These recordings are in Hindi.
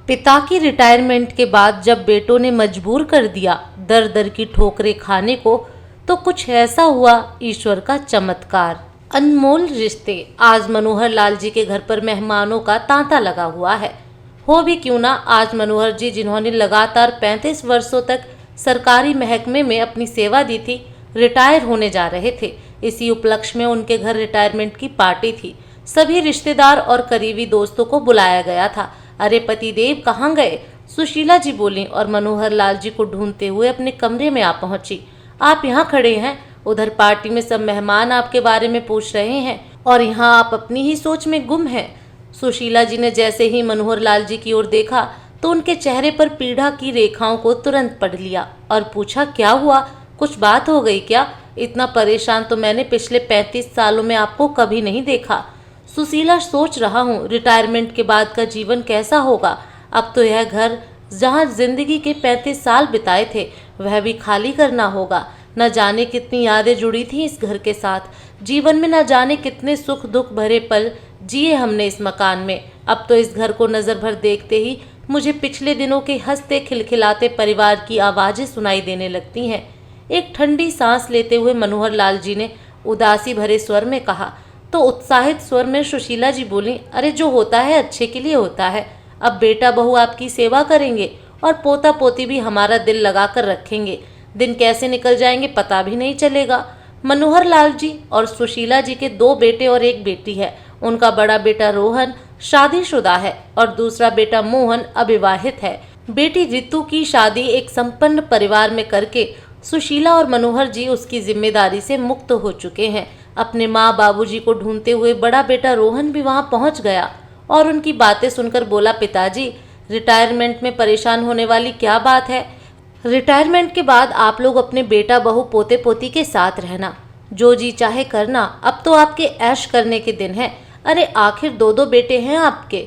पिता की रिटायरमेंट के बाद जब बेटों ने मजबूर कर दिया दर दर की ठोकरें खाने को, तो कुछ ऐसा हुआ ईश्वर का चमत्कार। अनमोल रिश्ते। आज मनोहर लाल जी के घर पर मेहमानों का तांता लगा हुआ है। हो भी क्यों ना, आज मनोहर जी जिन्होंने लगातार 35 वर्षों तक सरकारी महकमे में अपनी सेवा दी थी, रिटायर होने जा रहे थे। इसी उपलक्ष्य में उनके घर रिटायरमेंट की पार्टी थी। सभी रिश्तेदार और करीबी दोस्तों को बुलाया गया था। अरे पतिदेव कहाँ गए? सुशीला जी बोली और मनोहर लाल जी को ढूंढते हुए अपने कमरे में आ पहुंची। आप यहाँ खड़े हैं? उधर पार्टी में सब मेहमान आपके बारे में पूछ रहे हैं और यहाँ आप अपनी ही सोच में गुम हैं। सुशीला जी ने जैसे ही मनोहर लाल जी की ओर देखा तो उनके चेहरे पर पीड़ा की रेखाओं को तुरंत पढ़ लिया और पूछा, क्या हुआ? कुछ बात हो गई क्या? इतना परेशान तो मैंने पिछले 35 सालों में आपको कभी नहीं देखा। सुशीला, सोच रहा हूँ रिटायरमेंट के बाद का जीवन कैसा होगा। अब तो यह घर जहाँ जिंदगी के 35 साल बिताए थे वह भी खाली करना होगा। न जाने कितनी यादें जुड़ी थी इस घर के साथ। जीवन में न जाने कितने सुख दुख भरे पल जिए हमने इस मकान में। अब तो इस घर को नज़र भर देखते ही मुझे पिछले दिनों के हंसते खिलखिलाते परिवार की आवाज़ें सुनाई देने लगती हैं। एक ठंडी सांस लेते हुए मनोहर लाल जी ने उदासी भरे स्वर में कहा। तो उत्साहित स्वर में सुशीला जी बोली, अरे जो होता है अच्छे के लिए होता है। अब बेटा बहू आपकी सेवा करेंगे और पोता पोती भी हमारा दिल लगा कर रखेंगे। दिन कैसे निकल जाएंगे पता भी नहीं चलेगा। मनोहर लाल जी और सुशीला जी के 2 बेटे और 1 बेटी है। उनका बड़ा बेटा रोहन शादीशुदा है और दूसरा बेटा मोहन अविवाहित है। बेटी रितु की शादी एक संपन्न परिवार में करके सुशीला और मनोहर जी उसकी जिम्मेदारी से मुक्त हो चुके हैं। अपने माँ बाबूजी को ढूंढते हुए बड़ा बेटा रोहन भी वहाँ पहुँच गया और उनकी बातें सुनकर बोला, पिताजी रिटायरमेंट में परेशान होने वाली क्या बात है? रिटायरमेंट के बाद आप लोग अपने बेटा बहू पोते पोती के साथ रहना, जो जी चाहे करना। अब तो आपके ऐश करने के दिन हैं। अरे आखिर 2 बेटे हैं आपके।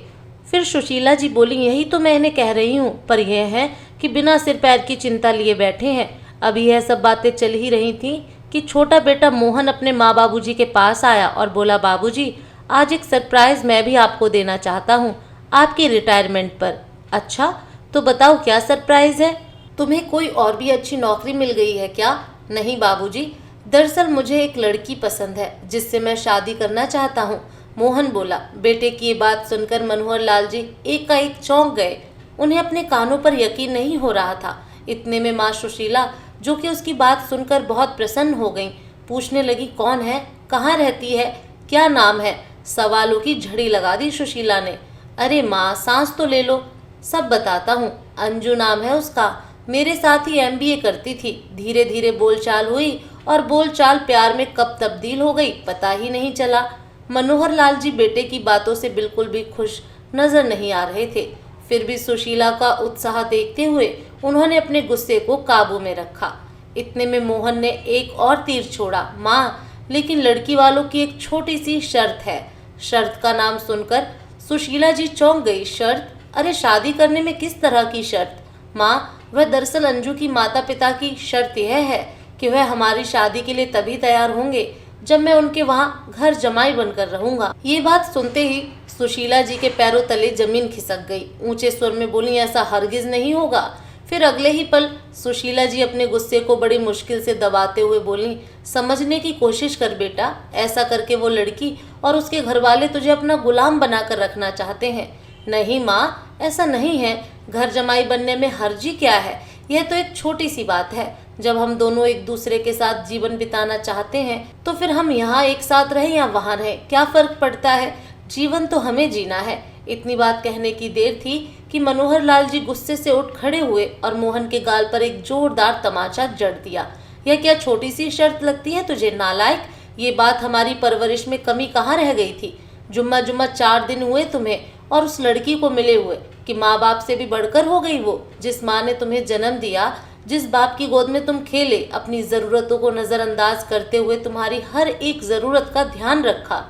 फिर सुशीला जी बोली, यही तो मैं इन्हें कह रही हूँ, पर यह है कि बिना सिर पैर की चिंता लिए बैठे हैं। अभी यह सब बातें चल ही रही थी कि छोटा बेटा मोहन अपने माँ बाबूजी के पास आया और बोला, बाबूजी आज एक सरप्राइज मैं भी आपको देना चाहता हूँ आपकी रिटायरमेंट पर। अच्छा तो बताओ क्या सरप्राइज है? तुम्हें कोई और भी अच्छी नौकरी मिल गई है क्या? नहीं बाबूजी, दरअसल मुझे एक लड़की पसंद है जिससे मैं शादी करना चाहता हूँ, मोहन बोला। बेटे की ये बात सुनकर मनोहर लाल जी एकाएक चौंक गए। उन्हें अपने कानों पर यकीन नहीं हो रहा था। इतने में माँ सुशीला, जो कि उसकी बात सुनकर बहुत प्रसन्न हो गईं, पूछने लगी, कौन है, कहाँ रहती है, क्या नाम है? सवालों की झड़ी लगा दी सुशीला ने। अरे माँ सांस तो ले लो, सब बताता हूँ। अंजू नाम है उसका, मेरे साथ ही MBA करती थी। धीरे धीरे बोलचाल हुई और बोलचाल प्यार में कब तब्दील हो गई पता ही नहीं चला। मनोहर लाल जी बेटे की बातों से बिल्कुल भी खुश नजर नहीं आ रहे थे। फिर भी सुशीला का उत्साह देखते हुए उन्होंने अपने गुस्से को काबू में रखा। इतने में मोहन ने एक और तीर छोड़ा, माँ लेकिन लड़की वालों की एक छोटी सी शर्त है। शर्त का नाम सुनकर सुशीला जी चौंक गई। शर्त? अरे शादी करने में किस तरह की शर्त? माँ वह दरअसल अंजू की माता पिता की शर्त यह है कि वह हमारी शादी के लिए तभी तैयार होंगे जब मैं उनके वहाँ घर जमाई बनकर रहूंगा। ये बात सुनते ही सुशीला जी के पैरों तले जमीन खिसक गई। ऊंचे स्वर में बोली, ऐसा हरगिज नहीं होगा। फिर अगले ही पल सुशीला जी अपने गुस्से को बड़ी मुश्किल से दबाते हुए बोली, समझने की कोशिश कर बेटा, ऐसा करके वो लड़की और उसके घर वाले तुझे अपना गुलाम बनाकर रखना चाहते हैं। नहीं माँ, ऐसा नहीं है। घर जमाई बनने में हर्जी क्या है? यह तो एक छोटी सी बात है। जब हम दोनों एक दूसरे के साथ जीवन बिताना चाहते हैं तो फिर हम यहाँ एक साथ रहें या वहाँ रहें, क्या फर्क पड़ता है? जीवन तो हमें जीना है। इतनी बात कहने की देर थी कि मनोहर लाल जी गुस्से से उठ खड़े हुए और मोहन के गाल पर एक जोरदार तमाचा जड़ दिया। यह क्या छोटी सी शर्त लगती है तुझे, नालायक? ये बात हमारी परवरिश में कमी कहाँ रह गई थी? जुम्मा जुम्मा 4 दिन हुए तुम्हें और उस लड़की को मिले हुए कि माँ बाप से भी बढ़कर हो गई वो। जिस माँ ने तुम्हें जन्म दिया, जिस बाप की गोद में तुम खेले, अपनी ज़रूरतों को नज़रअंदाज करते हुए तुम्हारी हर एक ज़रूरत का ध्यान रखा,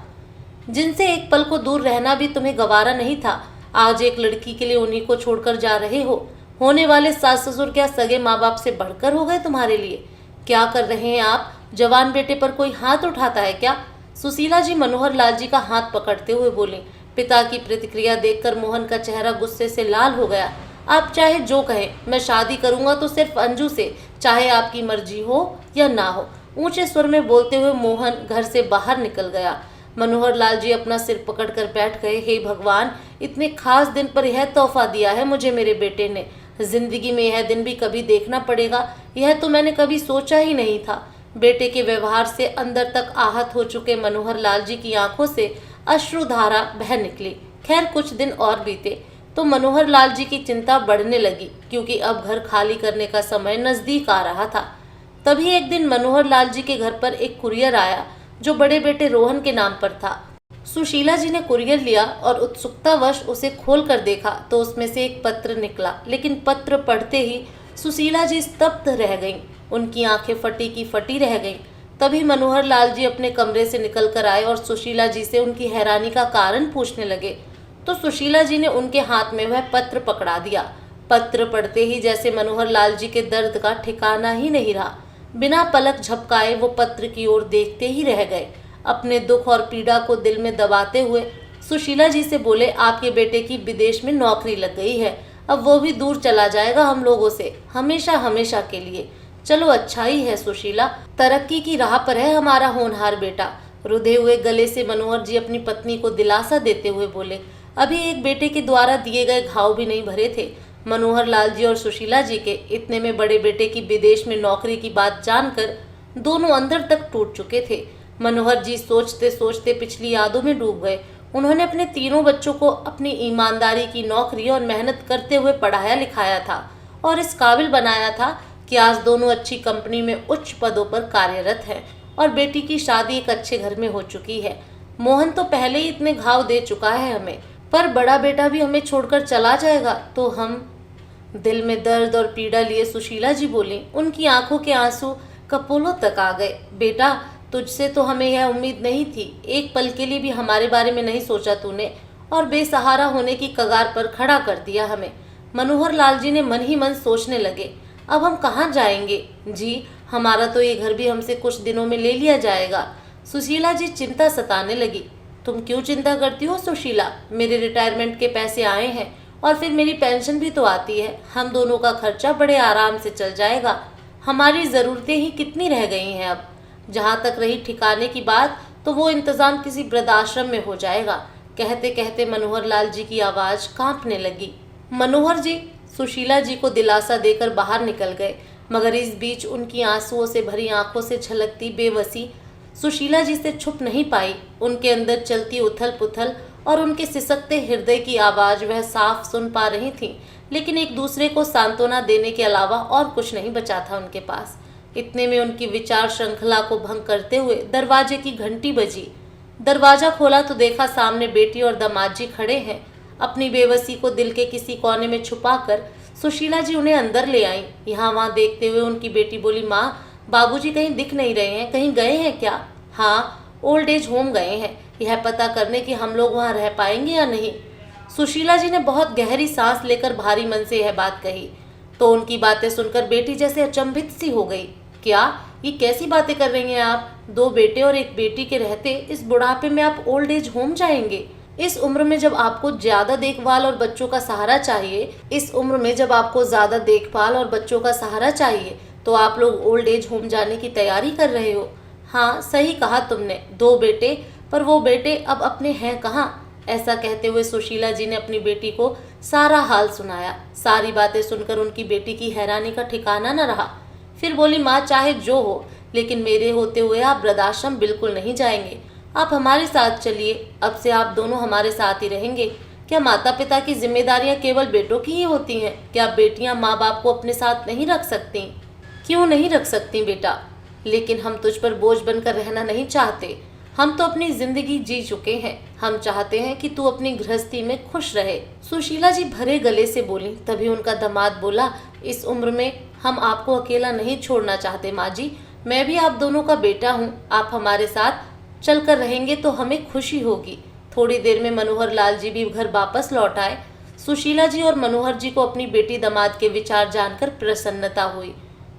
जिनसे एक पल को दूर रहना भी तुम्हें गवारा नहीं था, आज एक लड़की के लिए उन्हीं को छोड़कर जा रहे हो। होने वाले सास ससुर क्या सगे माँ बाप से बढ़कर हो गए तुम्हारे लिए? क्या कर रहे हैं आप? जवान बेटे पर कोई हाथ उठाता है क्या? सुशीला जी मनोहर लाल जी का हाथ पकड़ते हुए बोली, पिता की प्रतिक्रिया देखकर मोहन का चेहरा गुस्से से लाल हो गया। आप चाहे जो कहें, मैं शादी करूंगा तो सिर्फ अंजू से, चाहे आपकी मर्जी हो या ना हो। ऊंचे स्वर में बोलते हुए मोहन घर से बाहर निकल गया। मनोहर लाल जी अपना सिर पकड़कर बैठ गए। हे भगवान, इतने खास दिन पर यह तोहफा दिया है मुझे मेरे बेटे ने। जिंदगी में यह दिन भी कभी देखना पड़ेगा, यह तो मैंने कभी सोचा ही नहीं था। बेटे के व्यवहार से अंदर तक आहत हो चुके मनोहर लाल जी की आंखों से अश्रुधारा बह निकली। खैर कुछ दिन और बीते तो मनोहर लाल जी की चिंता बढ़ने लगी, क्योंकि अब घर खाली करने का समय नजदीक आ रहा था। तभी एक दिन मनोहर लाल जी के घर पर एक कुरियर आया जो बड़े बेटे रोहन के नाम पर था। सुशीला जी ने कुरियर लिया और उत्सुकतावश उसे खोलकर देखा तो उसमें से एक पत्र निकला। लेकिन पत्र पढ़ते ही सुशीला जी स्तब्ध रह गईं। उनकी आंखें फटी की फटी रह गईं। तभी मनोहर लाल जी अपने कमरे से निकल कर आए और सुशीला जी से उनकी हैरानी का कारण पूछने लगे। तो सुशीला जी ने उनके हाथ में वह पत्र पकड़ा दिया। पत्र पढ़ते ही जैसे मनोहर लाल जी के दर्द का ठिकाना ही नहीं रहा। बिना पलक झपकाए वो पत्र की ओर देखते ही रह गए। अपने दुख और पीड़ा को दिल में दबाते हुए सुशीला जी से बोले, आपके बेटे की विदेश में नौकरी लग गई है, अब वो भी दूर चला जाएगा हम लोगों से, हमेशा हमेशा के लिए। चलो अच्छा ही है सुशीला, तरक्की की राह पर है हमारा होनहार बेटा। रुधे हुए गले से मनोहर जी अपनी पत्नी को दिलासा देते हुए बोले। अभी एक बेटे के द्वारा दिए गए घाव भी नहीं भरे थे मनोहर लाल जी और सुशीला जी के। इतने में बड़े बेटे की विदेश में नौकरी की बात जानकर दोनों अंदर तक टूट चुके थे। मनोहर जी सोचते सोचते पिछली यादों में डूब गए। उन्होंने अपने तीनों बच्चों को अपनी ईमानदारी की नौकरी और मेहनत करते हुए पढ़ाया लिखाया था और इस काबिल बनाया था कि आज दोनों अच्छी कंपनी में उच्च पदों पर कार्यरत हैं और बेटी की शादी एक अच्छे घर में हो चुकी है। मोहन तो पहले ही इतने घाव दे चुका है हमें, पर बड़ा बेटा भी हमें छोड़कर चला जाएगा तो हम। दिल में दर्द और पीड़ा लिए सुशीला जी बोली। उनकी आंखों के आंसू कपोलों तक आ गए। बेटा, तुझसे तो हमें यह उम्मीद नहीं थी, एक पल के लिए भी हमारे बारे में नहीं सोचा तूने और बेसहारा होने की कगार पर खड़ा कर दिया हमें। मनोहर लाल जी ने मन ही मन सोचने लगे, अब हम कहाँ जाएंगे जी, हमारा तो ये घर भी हमसे कुछ दिनों में ले लिया जाएगा। सुशीला जी चिंता सताने लगी। तुम क्यों चिंता करती हो सुशीला, मेरे रिटायरमेंट के पैसे आए हैं और फिर मेरी पेंशन भी तो आती है, हम दोनों का खर्चा बड़े आराम से चल जाएगा। हमारी ज़रूरतें ही कितनी रह गई हैं अब। जहाँ तक रही ठिकाने की बात, तो वो इंतज़ाम किसी वृद्धाश्रम में हो जाएगा। कहते कहते मनोहर लाल जी की आवाज़ कांपने लगी। मनोहर जी सुशीला जी को दिलासा देकर बाहर निकल गए, मगर इस बीच उनकी आंसुओं से भरी आंखों से झलकती बेबसी सुशीला जी से छुप नहीं पाई। उनके अंदर चलती उथल पुथल और उनके सिसकते हृदय की आवाज़ वह साफ सुन पा रही थी, लेकिन एक दूसरे को सांत्वना देने के अलावा और कुछ नहीं बचा था उनके पास। इतने में उनकी विचार श्रृंखला को भंग करते हुए दरवाजे की घंटी बजी। दरवाजा खोला तो देखा सामने बेटी और दामाद जी खड़े हैं। अपनी बेबसी को दिल के किसी कोने में छुपाकर सुशीला जी उन्हें अंदर ले आई। यहाँ वहाँ देखते हुए उनकी बेटी बोली, माँ, बाबूजी कहीं दिख नहीं रहे हैं, कहीं गए हैं क्या? हाँ, ओल्ड एज होम गए हैं, यह पता करने कि हम लोग वहाँ रह पाएंगे या नहीं। सुशीला जी ने बहुत गहरी सांस लेकर भारी मन से यह बात कही तो उनकी बातें सुनकर बेटी जैसे अचंभित सी हो गई। क्या, ये कैसी बातें कर रही हैं आप? 2 बेटे और एक बेटी के रहते इस बुढ़ापे में आप ओल्ड एज होम जाएंगे? इस उम्र में जब आपको ज्यादा देखभाल और बच्चों का सहारा चाहिए, तो आप लोग ओल्ड एज होम जाने की तैयारी कर रहे हो। हाँ, सही कहा तुमने, 2 बेटे, पर वो बेटे अब अपने हैं कहाँ? ऐसा कहते हुए सुशीला जी ने अपनी बेटी को सारा हाल सुनाया। सारी बातें सुनकर उनकी बेटी की हैरानी का ठिकाना न रहा। फिर बोली, माँ, चाहे जो हो, लेकिन मेरे होते हुए आप वृद्धाश्रम बिल्कुल नहीं जाएंगे। आप हमारे साथ चलिए, अब से आप दोनों हमारे साथ ही रहेंगे। क्या माता पिता की जिम्मेदारियां केवल बेटों की ही होती हैं? क्या बेटियां माँ बाप को अपने साथ नहीं रख सकती? क्यों नहीं रख सकती बेटा, लेकिन हम तुझ पर बोझ बनकर रहना नहीं चाहते। हम तो अपनी जिंदगी जी चुके हैं, हम चाहते हैं कि तू अपनी गृहस्थी में खुश रहे। सुशीला जी भरे गले से बोली। तभी उनका दामाद बोला, इस उम्र में हम आपको अकेला नहीं छोड़ना चाहते माँ जी, मैं भी आप दोनों का बेटा हूँ, आप हमारे साथ चलकर रहेंगे तो हमें खुशी होगी। थोड़ी देर में मनोहर लाल जी भी घर वापस लौट आए। सुशीला जी और मनोहर जी को अपनी बेटी दामाद के विचार जानकर प्रसन्नता हुई।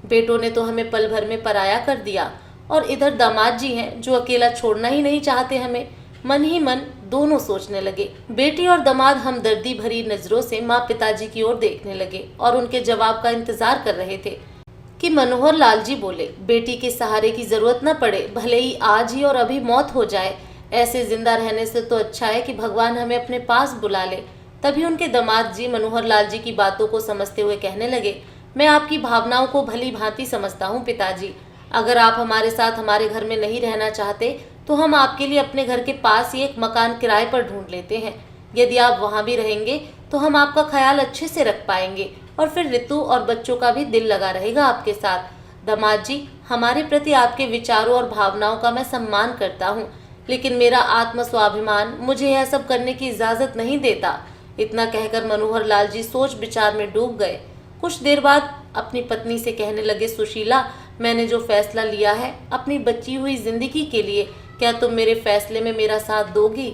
बेटों ने तो हमें पल भर में पराया कर दिया और इधर दामाद जी हैं जो अकेला छोड़ना ही नहीं चाहते हमें। मन ही मन दोनों सोचने लगे। बेटी और दामाद हमदर्दी भरी नजरों से माँ पिताजी की ओर देखने लगे और उनके जवाब का इंतजार कर रहे थे कि मनोहर लाल जी बोले, बेटी के सहारे की जरूरत न पड़े, भले ही आज ही और अभी मौत हो जाए, ऐसे जिंदा रहने से तो अच्छा है कि भगवान हमें अपने पास बुला ले। तभी उनके दामाद जी मनोहर लाल जी की बातों को समझते हुए कहने लगे, मैं आपकी भावनाओं को भली भांति समझता हूँ पिताजी। अगर आप हमारे साथ हमारे घर में नहीं रहना चाहते तो हम आपके लिए अपने घर के पास ही एक मकान किराए पर ढूंढ लेते हैं। यदि आप वहाँ भी रहेंगे तो हम आपका ख्याल अच्छे से रख पाएंगे और फिर ऋतु और बच्चों का भी दिल लगा रहेगा आपके साथ। दामाद जी, हमारे प्रति आपके विचारों और भावनाओं का मैं सम्मान करता हूँ, लेकिन मेरा आत्म स्वाभिमान मुझे यह सब करने की इजाज़त नहीं देता। इतना कहकर मनोहर लाल जी सोच विचार में डूब गए। कुछ देर बाद अपनी पत्नी से कहने लगे, सुशीला, मैंने जो फैसला लिया है अपनी बची हुई जिंदगी के लिए, क्या तुम मेरे फैसले में मेरा साथ दोगी?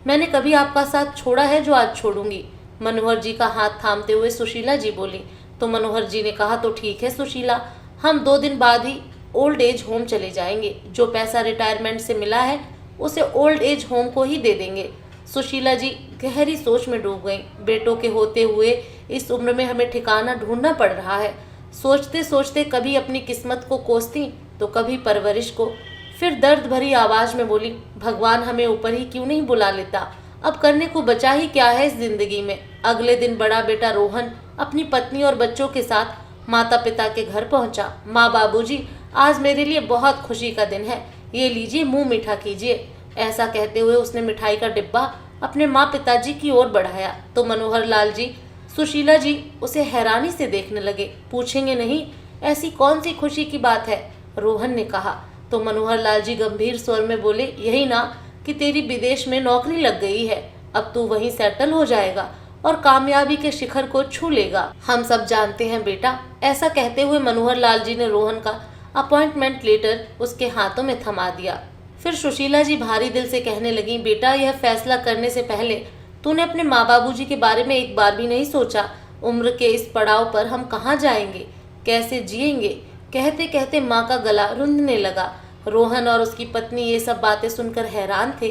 मैंने कभी आपका साथ छोड़ा है जो आज छोड़ूंगी। मनोहर जी का हाथ थामते हुए सुशीला जी बोली। तो मनोहर जी ने कहा, तो ठीक है सुशीला, हम 2 दिन बाद ही ओल्ड एज होम चले जाएंगे। जो पैसा रिटायरमेंट से मिला है उसे ओल्ड एज होम को ही दे देंगे। सुशीला जी गहरी सोच में डूब गईं। बेटों के होते हुए इस उम्र में हमें ठिकाना ढूंढना पड़ रहा है। सोचते सोचते कभी अपनी किस्मत को कोसती तो कभी परवरिश को। फिर दर्द भरी आवाज में बोली, भगवान हमें ऊपर ही क्यों नहीं बुला लेता? अब करने को बचा ही क्या है इस जिंदगी में? अगले दिन बड़ा बेटा रोहन अपनी पत्नी और बच्चों के साथ माता पिता के घर पहुंचा। माँ बाबूजी, आज मेरे लिए बहुत खुशी का दिन है, ये लीजिए, मुंह मीठा कीजिए। ऐसा कहते हुए उसने मिठाई का डिब्बा अपने माँ पिताजी की ओर बढ़ाया तो मनोहर लाल जी, सुशीला जी उसे हैरानी से देखने लगे। पूछेंगे नहीं, ऐसी कौन सी खुशी की बात है? रोहन ने कहा। तो मनोहर लाल जी गंभीर स्वर में बोले, यही ना कि तेरी विदेश में नौकरी लग गई है, अब तू वहीं सेटल हो जाएगा और कामयाबी के शिखर को छू लेगा। हम सब जानते हैं बेटा। ऐसा कहते हुए मनोहर लाल जी ने रोहन का अपॉइंटमेंट लेटर उसके हाथों में थमा दिया। फिर सुशीला जी भारी दिल से कहने लगी, बेटा, यह फैसला करने से पहले तूने अपने माँ बाबूजी के बारे में एक बार भी नहीं सोचा? उम्र के इस पड़ाव पर हम कहाँ जाएंगे, कैसे जिएंगे? कहते कहते माँ का गला रुंधने लगा। रोहन और उसकी पत्नी ये सब बातें सुनकर हैरान थे।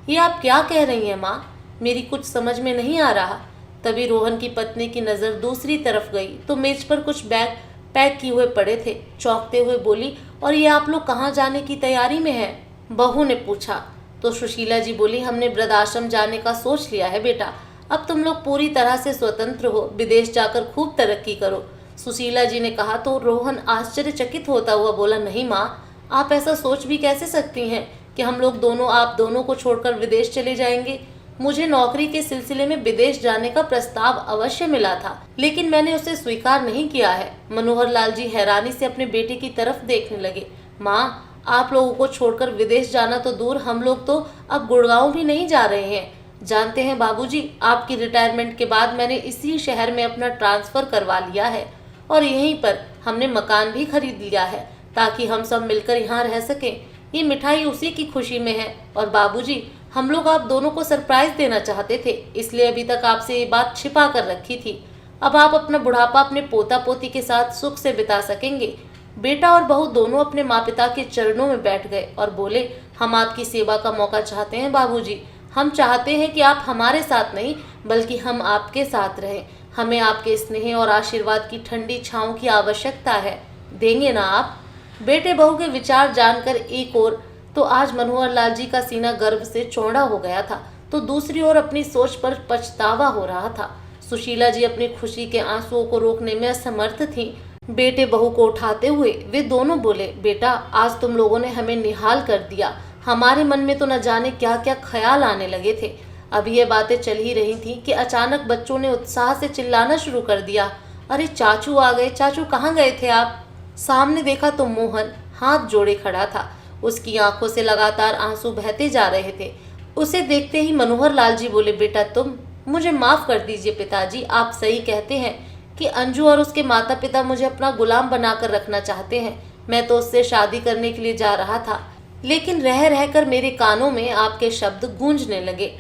ये आप क्या कह रही हैं माँ? मेरी कुछ समझ में नहीं आ रहा। तभी रोहन की पत्नी की नज़र दूसरी तरफ गई तो मेज पर कुछ बैग पैक किए हुए पड़े थे। चौंकते हुए बोली, और ये आप लोग कहाँ जाने की तैयारी में हैं? बहू ने पूछा। तो सुशीला जी बोली, हमने वृद्धाश्रम जाने का सोच लिया है बेटा। अब तुम लोग पूरी तरह से स्वतंत्र हो, विदेश जाकर खूब तरक्की करो। सुशीला जी ने कहा। तो रोहन आश्चर्यचकित होता हुआ बोला, नहीं माँ, आप ऐसा सोच भी कैसे सकती हैं कि हम लोग दोनों आप दोनों को छोड़कर विदेश चले जाएंगे? मुझे नौकरी के सिलसिले में विदेश जाने का प्रस्ताव अवश्य मिला था, लेकिन मैंने उसे स्वीकार नहीं किया है। मनोहर लाल जी हैरानी से अपने बेटे की तरफ देखने लगे। माँ, आप लोगों को छोड़कर विदेश जाना तो दूर, हम लोग तो अब गुड़गांव भी नहीं जा रहे हैं। जानते हैं बाबूजी, आपकी रिटायरमेंट के बाद मैंने इसी शहर में अपना ट्रांसफ़र करवा लिया है और यहीं पर हमने मकान भी खरीद लिया है ताकि हम सब मिलकर यहाँ रह सकें। ये मिठाई उसी की खुशी में है। और बाबूजी, हम लोग आप दोनों को सरप्राइज देना चाहते थे, इसलिए अभी तक आपसे ये बात छिपा कर रखी थी। अब आप अपना बुढ़ापा अपने पोता पोती के साथ सुख से बिता सकेंगे। बेटा और बहू दोनों अपने माँ पिता के चरणों में बैठ गए और बोले, हम आपकी सेवा का मौका चाहते हैं बाबूजी। हम चाहते हैं कि आप हमारे साथ नहीं बल्कि हम आपके साथ रहें। हमें आपके स्नेह और आशीर्वाद की ठंडी छाँव की आवश्यकता है। देंगे ना आप? बेटे बहू के विचार जानकर एक ओर तो आज मनोहर लाल जी का सीना गर्व से चौड़ा हो गया था, तो दूसरी ओर अपनी सोच पर पछतावा हो रहा था। सुशीला जी अपनी खुशी के आंसुओं को रोकने में असमर्थ थीं। बेटे बहू को उठाते हुए वे दोनों बोले, बेटा, आज तुम लोगों ने हमें निहाल कर दिया। हमारे मन में तो न जाने क्या क्या ख्याल आने लगे थे। अब ये बातें चल ही रही थी कि अचानक बच्चों ने उत्साह से चिल्लाना शुरू कर दिया, अरे चाचू आ गए, चाचू कहाँ गए थे आप? सामने देखा तो मोहन हाथ जोड़े खड़ा था। उसकी आंखों से लगातार आंसू बहते जा रहे थे। उसे देखते ही मनोहर लाल जी बोले, बेटा तुम, मुझे माफ़ कर दीजिए पिताजी, आप सही कहते हैं कि अंजू और उसके माता पिता मुझे अपना गुलाम बनाकर रखना चाहते हैं। मैं तो उससे शादी करने के लिए जा रहा था, लेकिन रह रहकर मेरे कानों में आपके शब्द गूंजने लगे।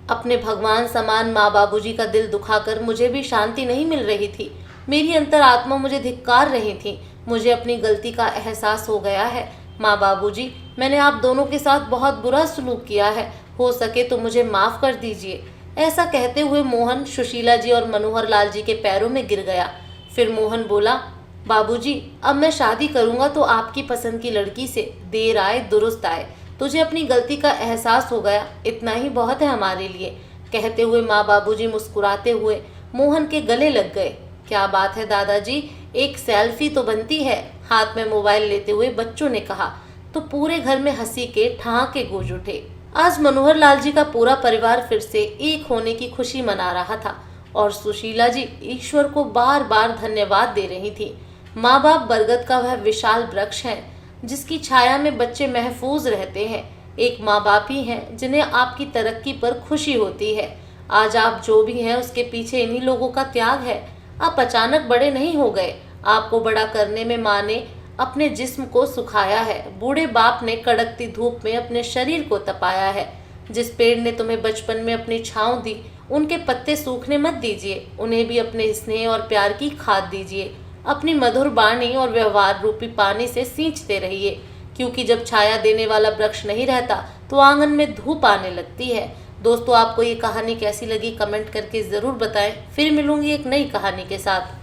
अपने भगवान समान माँ बाबूजी का दिल दुखाकर मुझे भी शांति नहीं मिल रही थी। मेरी अंतरात्मा मुझे धिक्कार रही थी। मुझे अपनी गलती का एहसास हो गया है। माँ बाबूजी, मैंने आप दोनों के साथ बहुत बुरा सलूक किया है। हो सके तो मुझे माफ कर दीजिए। ऐसा कहते हुए मोहन सुशीला जी और मनोहर लाल जी के पैरों में गिर गया। फिर मोहन बोला, बाबूजी, अब मैं शादी करूंगा तो आपकी पसंद की लड़की से, देर आए दुरुस्त आए। तुझे अपनी गलती का एहसास हो गया, इतना ही बहुत है हमारे लिए। कहते हुए माँ बाबूजी मुस्कुराते हुए मोहन के गले लग गए। क्या बात है दादाजी, एक सेल्फी तो बनती है, हाथ में मोबाइल लेते हुए बच्चों ने कहा। तो पूरे घर में हंसी के ठहाके गूंज उठे। आज मनोहर लाल जी का पूरा परिवार फिर से एक होने की खुशी मना रहा था और सुशीला जी ईश्वर को बार बार धन्यवाद दे रही थी। माँ बाप बरगद का वह विशाल वृक्ष है जिसकी छाया में बच्चे महफूज रहते हैं। एक माँ बाप ही हैं जिन्हें आपकी तरक्की पर खुशी होती है। आज आप जो भी हैं उसके पीछे इन्हीं लोगों का त्याग है। आप अचानक बड़े नहीं हो गए, आपको बड़ा करने में माँ ने अपने जिस्म को सुखाया है, बूढ़े बाप ने कड़कती धूप में अपने शरीर को तपाया है। जिस पेड़ ने तुम्हें बचपन में अपनी छांव दी, उनके पत्ते सूखने मत दीजिए, उन्हें भी अपने स्नेह और प्यार की खाद दीजिए। अपनी मधुर वाणी और व्यवहार रूपी पानी से सींचते रहिए, क्योंकि जब छाया देने वाला वृक्ष नहीं रहता तो आंगन में धूप आने लगती है। दोस्तों, आपको ये कहानी कैसी लगी कमेंट करके ज़रूर बताएं। फिर मिलूंगी एक नई कहानी के साथ।